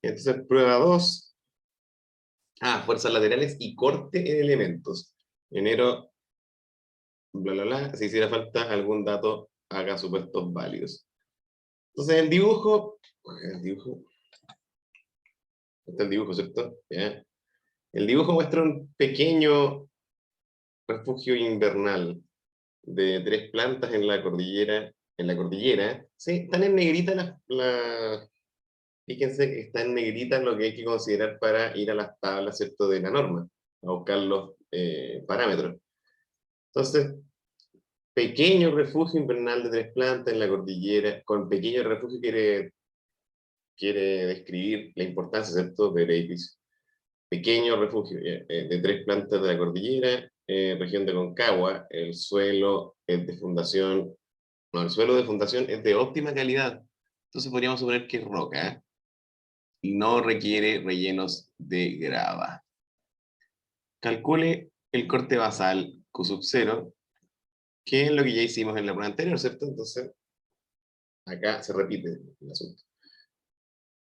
Entonces, prueba 2. Fuerzas laterales y corte en elementos. Enero, bla, bla, bla. Si hiciera falta algún dato, haga supuestos válidos. Entonces, el dibujo, está el dibujo, ¿cierto? ¿Ya? El dibujo muestra un pequeño refugio invernal de 3 plantas en la cordillera. Sí, están en negrita fíjense que está en negrita lo que hay que considerar para ir a las tablas, ¿cierto? De la norma, a buscar los parámetros. Entonces, pequeño refugio invernal de 3 plantas en la cordillera. Con pequeño refugio quiere describir la importancia, ¿cierto? Del edificio. Pequeño refugio de 3 plantas de la cordillera, región de Concagua. El suelo es de fundación, no, el suelo de fundación es de óptima calidad. Entonces podríamos suponer que es roca, ¿eh? Y no requiere rellenos de grava. Calcule el corte basal Q sub 0, que es lo que ya hicimos en la prueba anterior, ¿cierto? Entonces, acá se repite el asunto.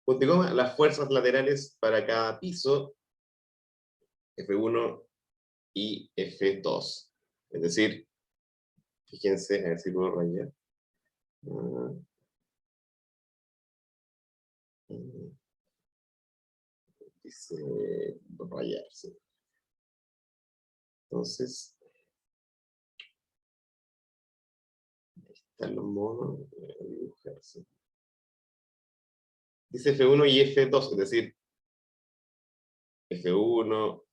Punto y coma, las fuerzas laterales para cada piso, F1 y F2. Es decir, fíjense, a ver si puedo rayar. Dice rayarse. Entonces, ahí están los monos, dibujarse. Dice F1 y F2, es decir, F1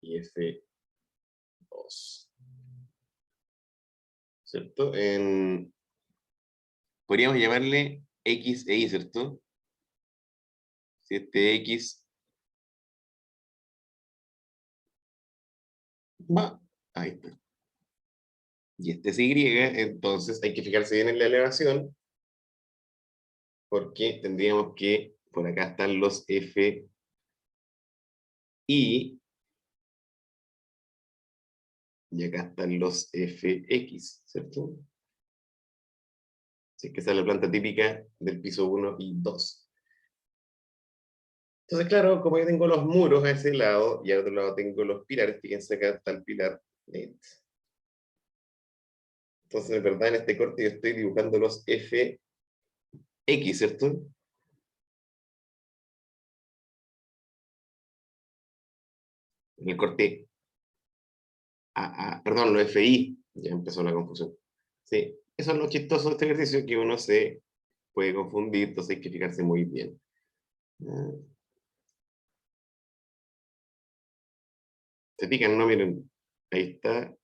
y F2. ¿Cierto? Podríamos llamarle X e Y, ¿cierto? Si este X va, ahí está. Y este es Y, entonces hay que fijarse bien en la elevación, porque tendríamos que, por acá están los F y acá están los Fx, ¿cierto? Así que esa es la planta típica del piso 1 y 2. Entonces, claro, como yo tengo los muros a ese lado y al otro lado tengo los pilares, fíjense acá está el pilar net. Entonces, en verdad, en este corte yo estoy dibujando los Fx, ¿cierto? En el corte perdón, los FI, ya empezó la confusión. Sí, eso es lo chistoso de este ejercicio, que uno se puede confundir, entonces hay que fijarse muy bien. ¿Se fijan? No, miren, ahí está.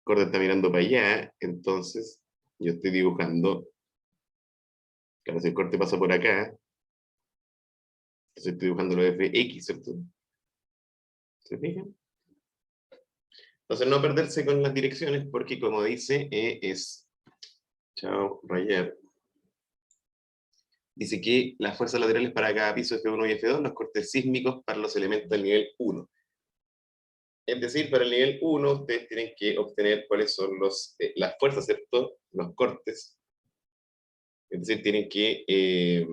Corte está mirando para allá, entonces yo estoy dibujando. Claro, si el corte pasa por acá, entonces estoy dibujando los FX, ¿cierto? ¿Se fijan? Entonces no perderse con las direcciones, porque como dice, chao, Rayer. Dice que las fuerzas laterales para cada piso F1 y F2, los cortes sísmicos para los elementos del nivel 1. Es decir, para el nivel 1, ustedes tienen que obtener cuáles son las fuerzas, ¿cierto? Los cortes. Es decir, tienen que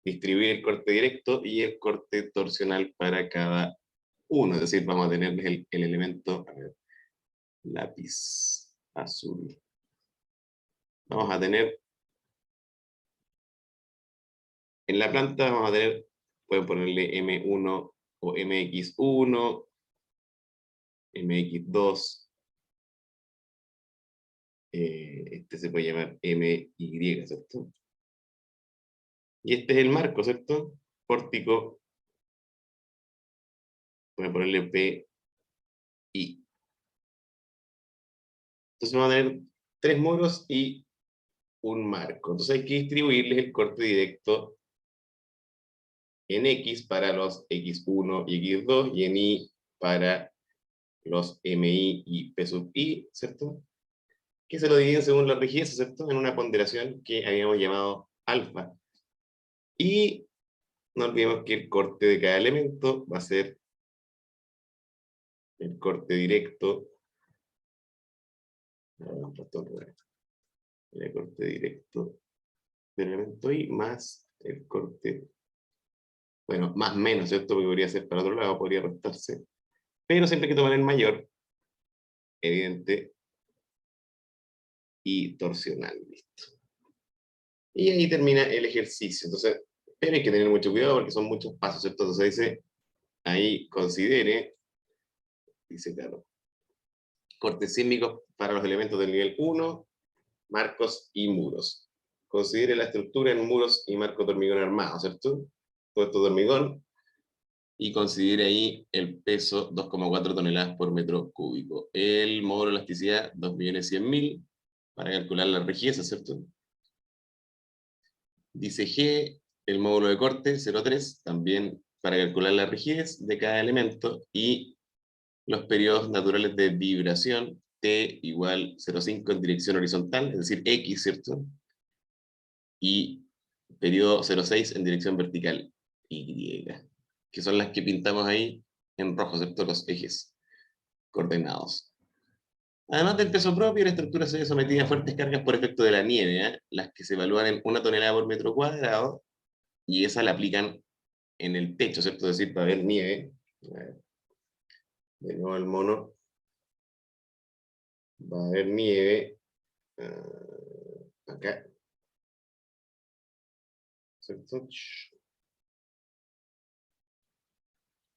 distribuir el corte directo y el corte torsional para cada uno. Es decir, vamos a tener el elemento, a ver, lápiz azul. Vamos a tener, en la planta vamos a tener, pueden ponerle M1 o MX1, MX2, este se puede llamar MY, ¿cierto? Y este es el marco, ¿cierto? Pórtico, voy a ponerle PI. Entonces vamos a tener 3 muros y un marco. Entonces hay que distribuirles el corte directo en X para los X1 y X2 y en Y para los MI y P sub I, ¿cierto? Que se lo dividen según la rigidez, ¿cierto? En una ponderación que habíamos llamado alfa. Y no olvidemos que el corte de cada elemento va a ser el corte directo. el corte directo del elemento I más el corte, bueno, más menos, ¿cierto? Porque podría ser para otro lado, podría restarse. Pero siempre hay que tomar el mayor, evidente, y torsional, listo. Y ahí termina el ejercicio. Entonces, pero hay que tener mucho cuidado porque son muchos pasos, ¿cierto? Entonces dice, ahí considere, dice claro, cortes sísmicos para los elementos del nivel 1, marcos y muros. Considere la estructura en muros y marcos de hormigón armado, ¿cierto? Todo esto de hormigón. Y considere ahí el peso 2,4 toneladas por metro cúbico. El módulo de elasticidad 2.100.000 para calcular la rigidez, ¿cierto? Dice G, el módulo de corte 0,3, también para calcular la rigidez de cada elemento, y los periodos naturales de vibración, T igual 0,5 en dirección horizontal, es decir, X, ¿cierto? Y periodo 0,6 en dirección vertical, Y, que son las que pintamos ahí en rojo, ¿cierto? Los ejes coordenados. Además del peso propio, la estructura se ve sometida a fuertes cargas por efecto de la nieve, ¿eh? Las que se evalúan en 1 tonelada por metro cuadrado, y esa la aplican en el techo, ¿cierto? Es decir, para ver nieve. De nuevo el mono. Va a haber nieve. Acá. ¿Cierto?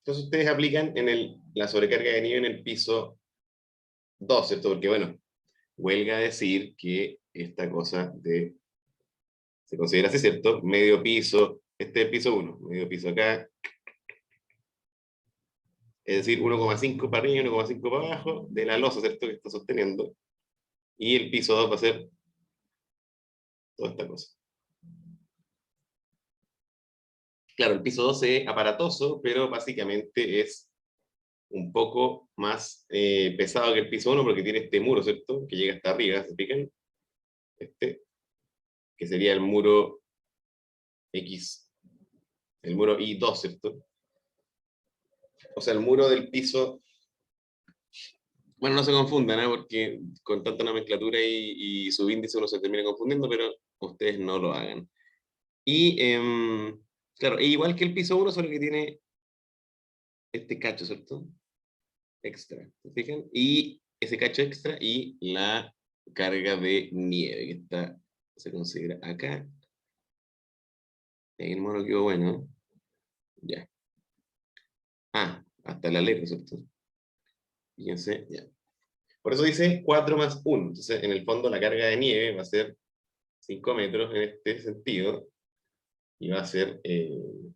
Entonces ustedes aplican la sobrecarga de nieve en el piso 2, ¿cierto? Porque, bueno, huelga decir que esta cosa se considera así, ¿cierto? Medio piso, este es el piso 1, medio piso acá, es decir, 1,5 para arriba y 1,5 para abajo de la losa, ¿cierto? Que está sosteniendo. Y el piso 2 va a ser toda esta cosa. Claro, el piso 2 es aparatoso, pero básicamente es un poco más pesado que el piso 1 porque tiene este muro, ¿cierto? Que llega hasta arriba, ¿se fijan? Este, que sería el muro X, el muro I2, ¿cierto? O sea, el muro del piso. Bueno, no se confundan, ¿eh? Porque con tanta nomenclatura y subíndice uno se termina confundiendo, pero ustedes no lo hagan. Y, claro, e igual que el piso 1, solo que tiene este cacho, ¿cierto? Extra, ¿se fijan? Y ese cacho extra y la carga de nieve, que se considera acá. Ahí el mono quedó bueno. Ya. Ah, hasta la letra, ¿cierto? Fíjense, ya. Por eso dice 4 más 1. Entonces, en el fondo, la carga de nieve va a ser 5 metros en este sentido. Y va a ser, en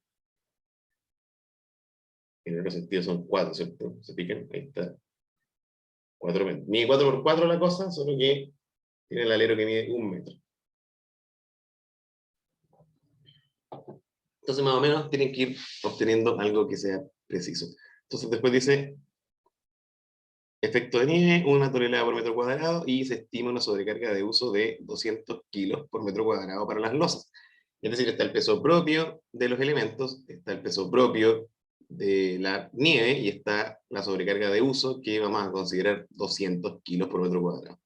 el otro sentido son 4, ¿cierto? ¿Se fijan? Ahí está. 4 metros. Mide 4 por 4 la cosa, solo que tiene el alero que mide 1 metro. Entonces, más o menos, tienen que ir obteniendo algo que sea preciso. Entonces, después dice, efecto de nieve, 1 tonelada por metro cuadrado, y se estima una sobrecarga de uso de 200 kilos por metro cuadrado para las losas. Es decir, está el peso propio de los elementos, está el peso propio de la nieve, y está la sobrecarga de uso, que vamos a considerar 200 kilos por metro cuadrado.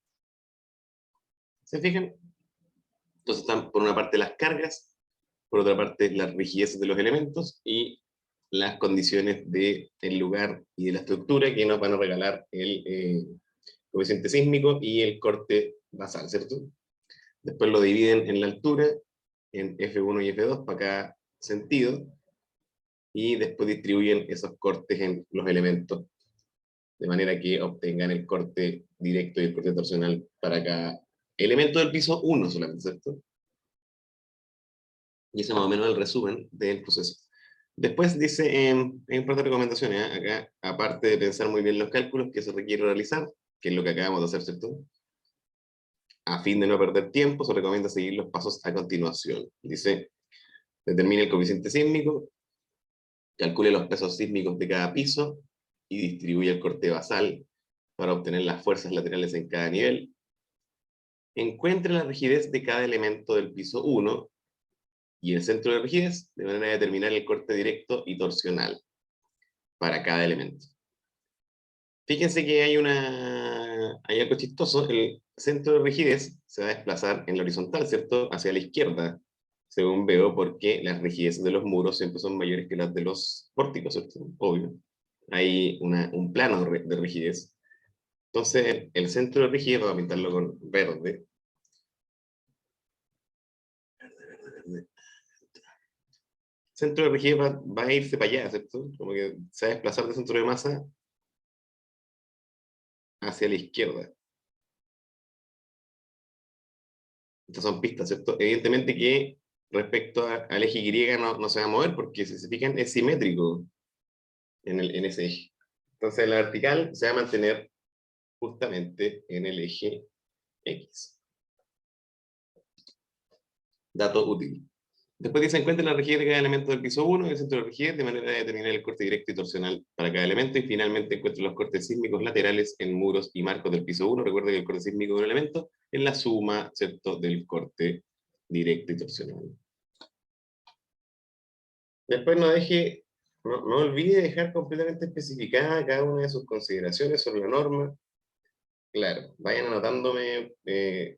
¿Se fijan? Entonces están por una parte las cargas, por otra parte las rigideces de los elementos y las condiciones del lugar y de la estructura que nos van a regalar el coeficiente sísmico y el corte basal, ¿cierto? Después lo dividen en la altura, en F1 y F2 para cada sentido, y después distribuyen esos cortes en los elementos, de manera que obtengan el corte directo y el corte torsional para cada elemento del piso 1 solamente, ¿cierto? Y ese es más o menos el resumen del proceso. Después dice, hay un par de recomendaciones, ¿eh? Acá, aparte de pensar muy bien los cálculos que se requiere realizar, que es lo que acabamos de hacer, ¿cierto? A fin de no perder tiempo, se recomienda seguir los pasos a continuación. Dice, determine el coeficiente sísmico, calcule los pesos sísmicos de cada piso y distribuye el corte basal para obtener las fuerzas laterales en cada nivel. Encuentre la rigidez de cada elemento del piso 1 y el centro de rigidez, de manera de determinar el corte directo y torsional para cada elemento. Fíjense que hay hay algo chistoso, el centro de rigidez se va a desplazar en la horizontal, ¿cierto? Hacia la izquierda, según veo, porque las rigideces de los muros siempre son mayores que las de los pórticos, ¿cierto? Obvio. Hay un plano de rigidez. Entonces, el centro de rigidez, voy a pintarlo con verde. Centro de rigidez va a irse para allá, ¿cierto? Como que se va a desplazar del centro de masa hacia la izquierda. Estas son pistas, ¿cierto? Evidentemente que respecto al eje Y no se va a mover porque si se fijan es simétrico en ese eje. Entonces la vertical se va a mantener justamente en el eje X. Dato útil. Después dice, encuentra la rigidez de cada elemento del piso 1 y el centro de rigidez de manera de determinar el corte directo y torsional para cada elemento, y finalmente encuentra los cortes sísmicos laterales en muros y marcos del piso 1. Recuerda que el corte sísmico de un elemento es la suma, ¿cierto?, del corte directo y torsional. Después no olvide dejar completamente especificada cada una de sus consideraciones sobre la norma. Claro, vayan anotándome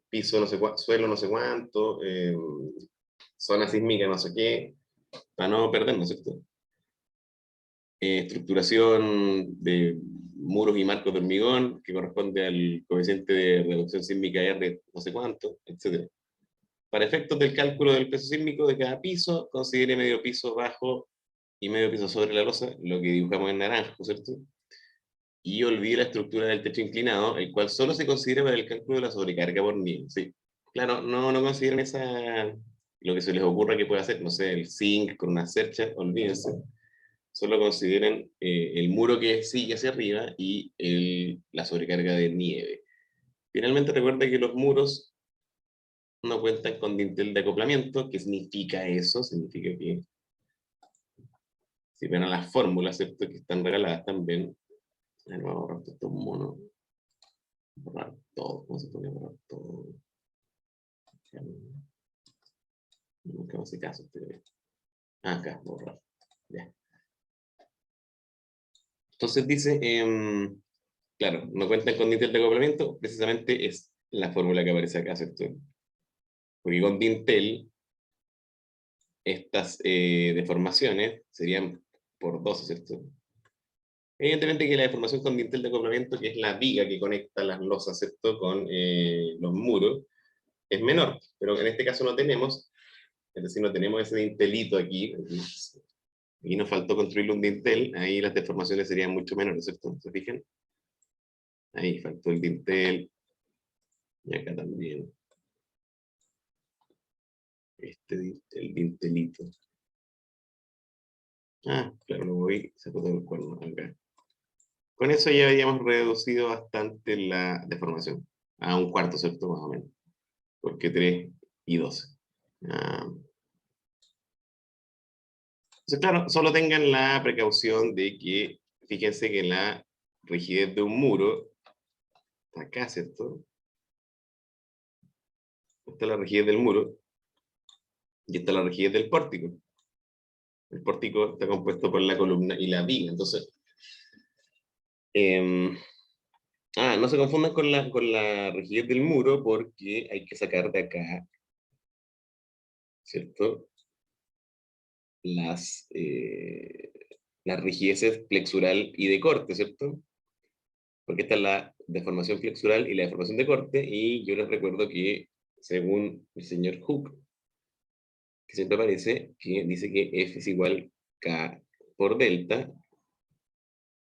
piso no sé cuánto, suelo no sé cuánto, zona sísmica no sé qué, para no perdernos, ¿cierto? Estructuración de muros y marcos de hormigón, que corresponde al coeficiente de reducción sísmica R no sé cuánto, etc. Para efectos del cálculo del peso sísmico de cada piso, considere medio piso bajo y medio piso sobre la losa, lo que dibujamos en naranjo, ¿cierto? Y olvide la estructura del techo inclinado, el cual solo se considera para el cálculo de la sobrecarga por nivel, ¿sí? Claro, no consideren lo que se les ocurra que pueda hacer, no sé, el zinc con una cercha, olvídense. Solo consideren el muro que sigue hacia arriba y la sobrecarga de nieve. Finalmente, recuerda que los muros no cuentan con dintel de acoplamiento. ¿Qué significa eso? Significa que si ven a las fórmulas, ¿cierto?, que están regaladas también. Vamos a borrar estos monos. Borrar todo. ¿Cómo se pone a borrar todo? Nunca me hace caso. Acá, borrar. Ya. Entonces dice, claro, no cuentan con dintel de acoplamiento, precisamente es la fórmula que aparece acá, ¿cierto? Porque con dintel, estas deformaciones serían por 12, ¿cierto? Evidentemente que la deformación con dintel de acoplamiento, que es la viga que conecta las losas, ¿cierto?, con los muros, es menor, pero en este caso no tenemos, es decir, no tenemos ese dintelito aquí. Aquí nos faltó construir un dintel, ahí las deformaciones serían mucho menores, ¿cierto? ¿Se fijan? Ahí faltó el dintel, y acá también. El dintelito. Ah, claro, lo voy, saco todo el cuerno acá. Con eso ya habíamos reducido bastante la deformación, a un cuarto, ¿cierto? Más o menos. Porque 3 y 12. Entonces, claro, solo tengan la precaución de que, fíjense que la rigidez de un muro, está acá, ¿cierto? Esta es la rigidez del muro, y esta es la rigidez del pórtico. El pórtico está compuesto por la columna y la viga, entonces... no se confundan con la rigidez del muro, porque hay que sacar de acá, ¿cierto?, las rigideces flexural y de corte, ¿cierto? Porque esta es la deformación flexural y la deformación de corte, y yo les recuerdo que, según el señor Hooke, que siempre aparece, que dice que F es igual K por delta,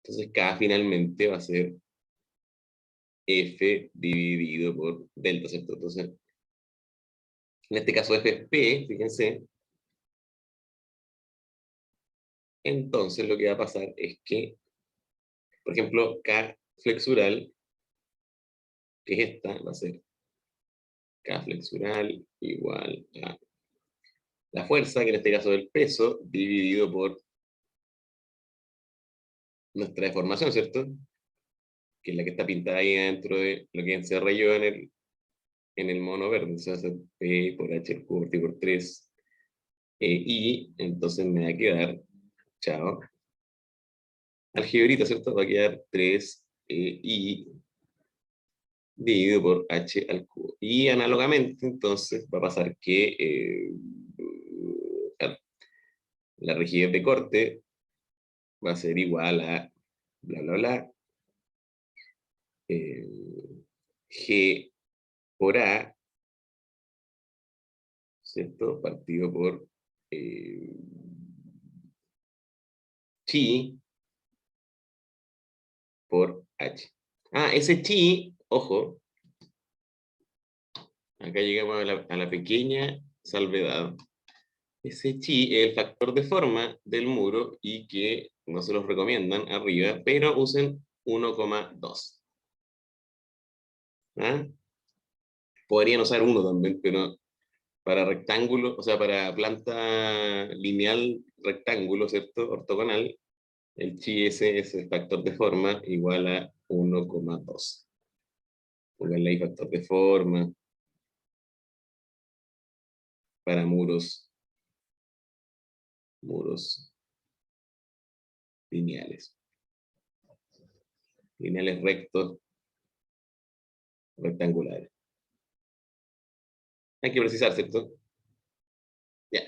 entonces K finalmente va a ser F dividido por delta, ¿cierto? Entonces, en este caso F es P, fíjense. Entonces lo que va a pasar es que, por ejemplo, K flexural, que es esta, va a ser K flexural igual a la fuerza, que en este caso es el peso, dividido por nuestra deformación, ¿cierto? Que es la que está pintada ahí dentro de lo que encerré yo en el mono verde. Entonces va a ser P por H al cubo por 3 y entonces me va a quedar, chao, algebrita, ¿cierto? Va a quedar 3 y dividido por h al cubo. Y análogamente, entonces, va a pasar que claro, la rigidez de corte va a ser igual a bla, bla, bla, G por A, ¿cierto? Partido por chi por h. Ah, ese chi, ojo, acá llegamos a la pequeña salvedad. Ese chi es el factor de forma del muro y que no se los recomiendan arriba, pero usen 1,2. ¿Ah? Podrían usar 1 también, pero para rectángulo, o sea, para planta lineal rectángulo, ¿cierto? Ortogonal, el chi ese es el factor de forma igual a 1,2. Pónganle ahí factor de forma para muros lineales. Lineales rectos, rectangulares. Hay que precisar, ¿cierto? Ya.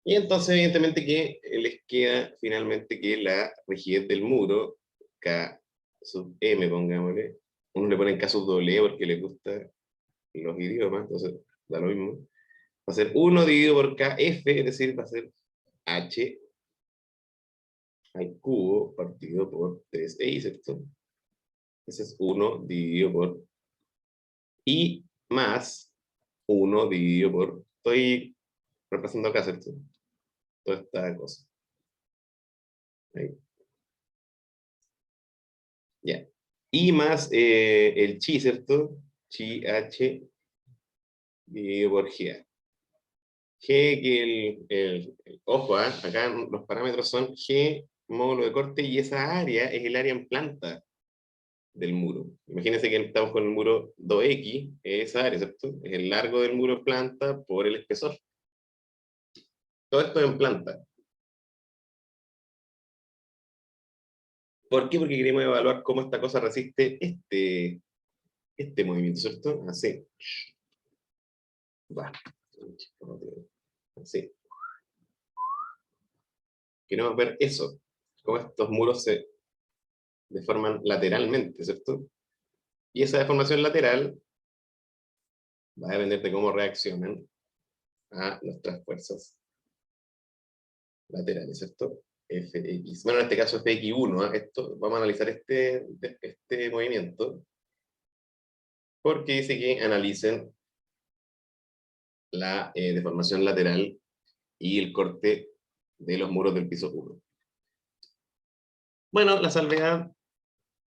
Y entonces, evidentemente, que les queda finalmente que la rigidez del muro, K sub M, pongámosle, uno le pone K sub doble porque le gustan los idiomas, entonces da lo mismo. Va a ser 1 dividido por KF, es decir, va a ser H al cubo partido por 3i, ¿cierto? Ese es 1 dividido por I más 1 dividido por... Estoy repasando acá, ¿cierto? Toda esta cosa. Ahí. Ya. Y más el chi, ¿cierto? Chi h dividido por G. G, que ojo, acá los parámetros son G, módulo de corte, y esa área es el área en planta del muro. Imagínense que estamos con el muro 2X, esa área, ¿cierto? Es el largo del muro en planta por el espesor. Todo esto en planta. ¿Por qué? Porque queremos evaluar cómo esta cosa resiste este movimiento, ¿cierto? Así. Va. Así. Queremos ver eso, cómo estos muros se deforman lateralmente, ¿cierto? Y esa deformación lateral va a depender de cómo reaccionan a nuestras fuerzas laterales, ¿cierto? Fx. Bueno, en este caso Fx1, ¿eh? Vamos a analizar este movimiento porque dice que analicen la deformación lateral y el corte de los muros del piso 1. Bueno, la salvedad,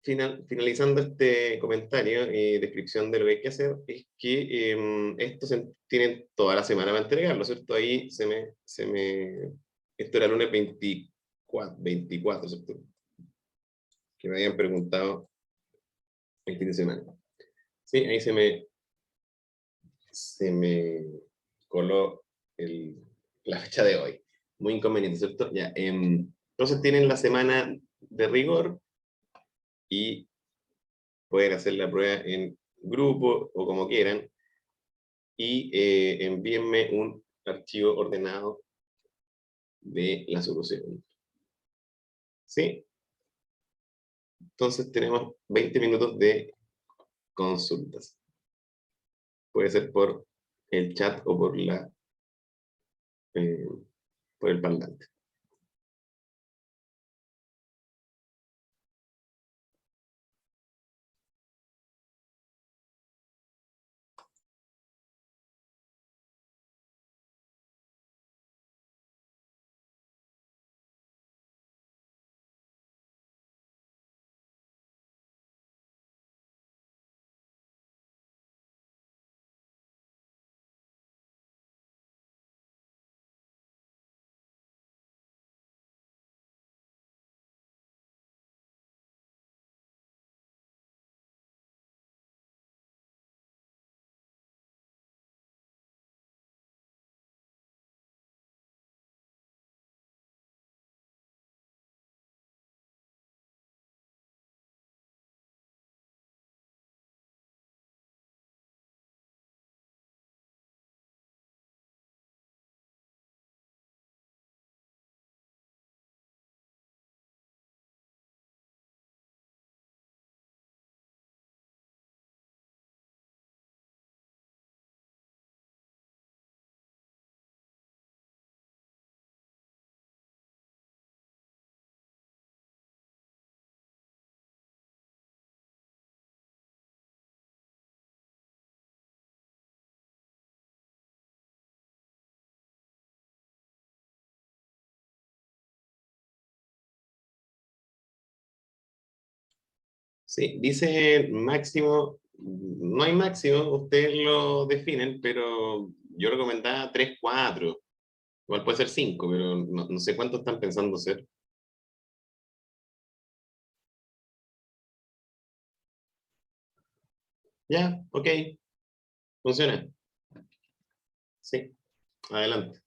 finalizando este comentario y descripción de lo que hay que hacer, es que estos tienen toda la semana para entregarlo, ¿cierto? Ahí esto era lunes 24, ¿cierto? Que me habían preguntado el fin de semana. Sí, ahí se me coló la fecha de hoy. Muy inconveniente, ¿cierto? Ya, entonces tienen la semana de rigor y pueden hacer la prueba en grupo o como quieran y envíenme un archivo ordenado de la solución. ¿Sí? Entonces tenemos 20 minutos de consultas. Puede ser por el chat o eh, por el parlante. Sí, dice máximo, no hay máximo, ustedes lo definen, pero yo recomendaba 3 4. Igual puede ser 5, pero no sé cuánto están pensando ser. Ya, ok, funciona. Sí, adelante.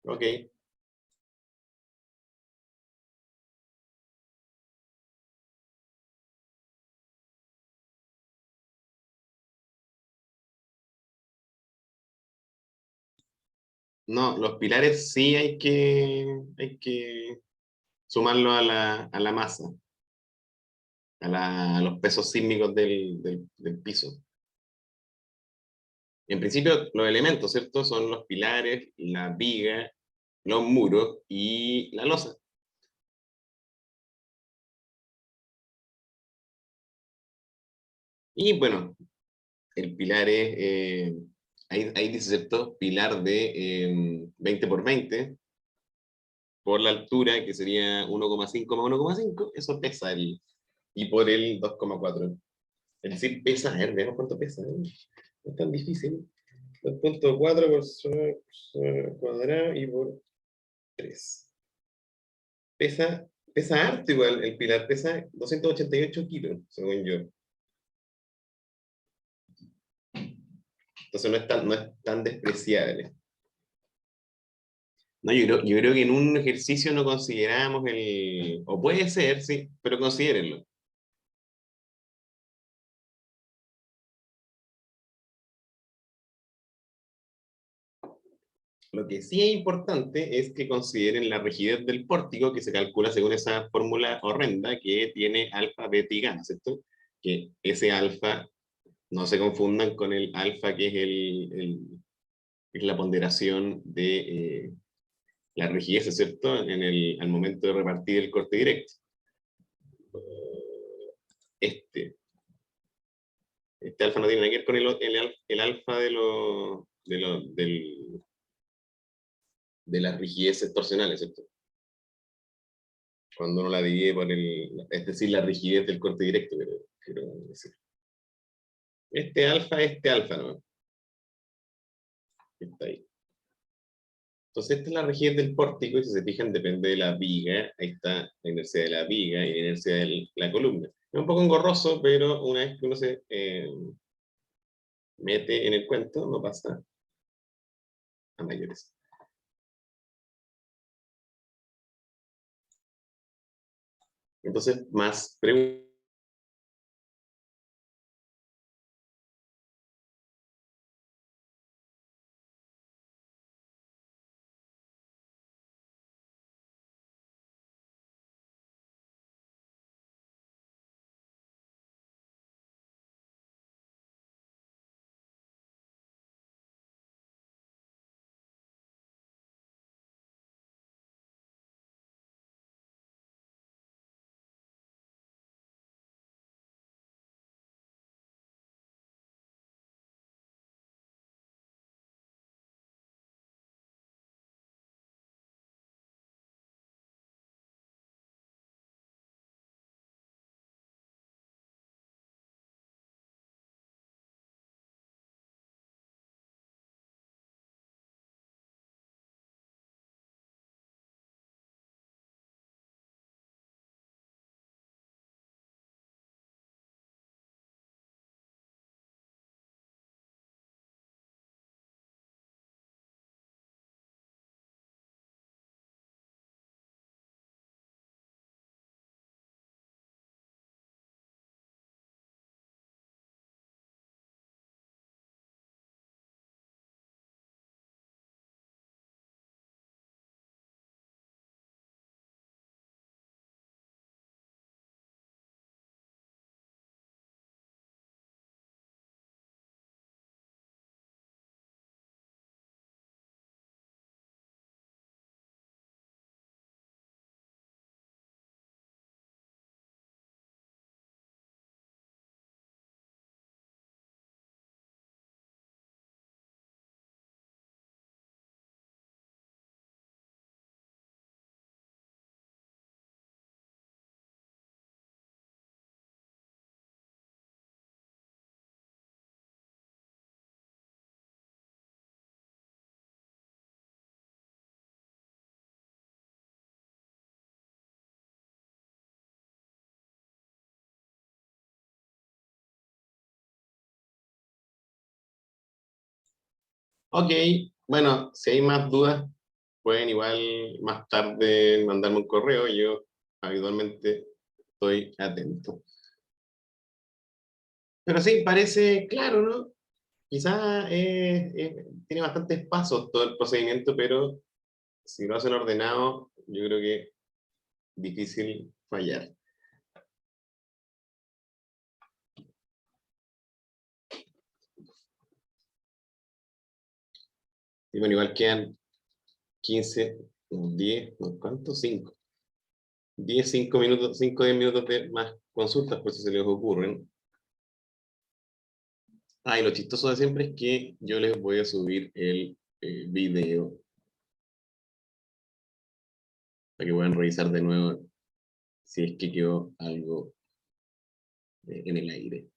Ok. No, los pilares sí hay que sumarlo a la masa, a los pesos sísmicos del piso. En principio, los elementos, ¿cierto? Son los pilares, la viga, los muros y la losa. Y bueno, el pilar es, ahí dice, ¿cierto? Pilar de 20 por 20 por la altura, que sería 1,5 más 1,5, eso pesa y por el 2,4. Es decir, pesa, a ver, veamos cuánto pesa. No es tan difícil. 2,4 por cuadrado y por 3. Pesa harto igual, el pilar pesa 288 kilos, según yo. Entonces no es tan despreciable. No, yo creo que en un ejercicio no consideramos o puede ser, sí, pero considérenlo. Lo que sí es importante es que consideren la rigidez del pórtico, que se calcula según esa fórmula horrenda que tiene alfa, beta y gamma, ¿cierto? Que ese alfa no se confundan con el alfa, que es la ponderación de la rigidez, ¿cierto? Al momento de repartir el corte directo. Este, este alfa no tiene nada que ver con el alfa de las rigideces torsionales, ¿cierto? Cuando uno la divide por es decir, la rigidez del corte directo, quiero decir. Este alfa, ¿no? Está ahí. Entonces, esta es la rigidez del pórtico, y si se fijan, depende de la viga. Ahí está la inercia de la viga y la inercia de la columna. Es un poco engorroso, pero una vez que uno se mete en el cuento, no pasa a mayores. Entonces, más preguntas. Ok, bueno, si hay más dudas, pueden igual más tarde mandarme un correo. Yo habitualmente estoy atento. Pero sí, parece claro, ¿no? Quizás tiene bastantes pasos todo el procedimiento, pero si lo hacen ordenado, yo creo que difícil fallar. Y bueno, igual quedan 15, 10, ¿no? ¿Cuánto? 5. 10, 5 minutos, 5, 10 minutos de más consultas, por si se les ocurren. Ah, y lo chistoso de siempre es que yo les voy a subir el video para que puedan revisar de nuevo si es que quedó algo en el aire.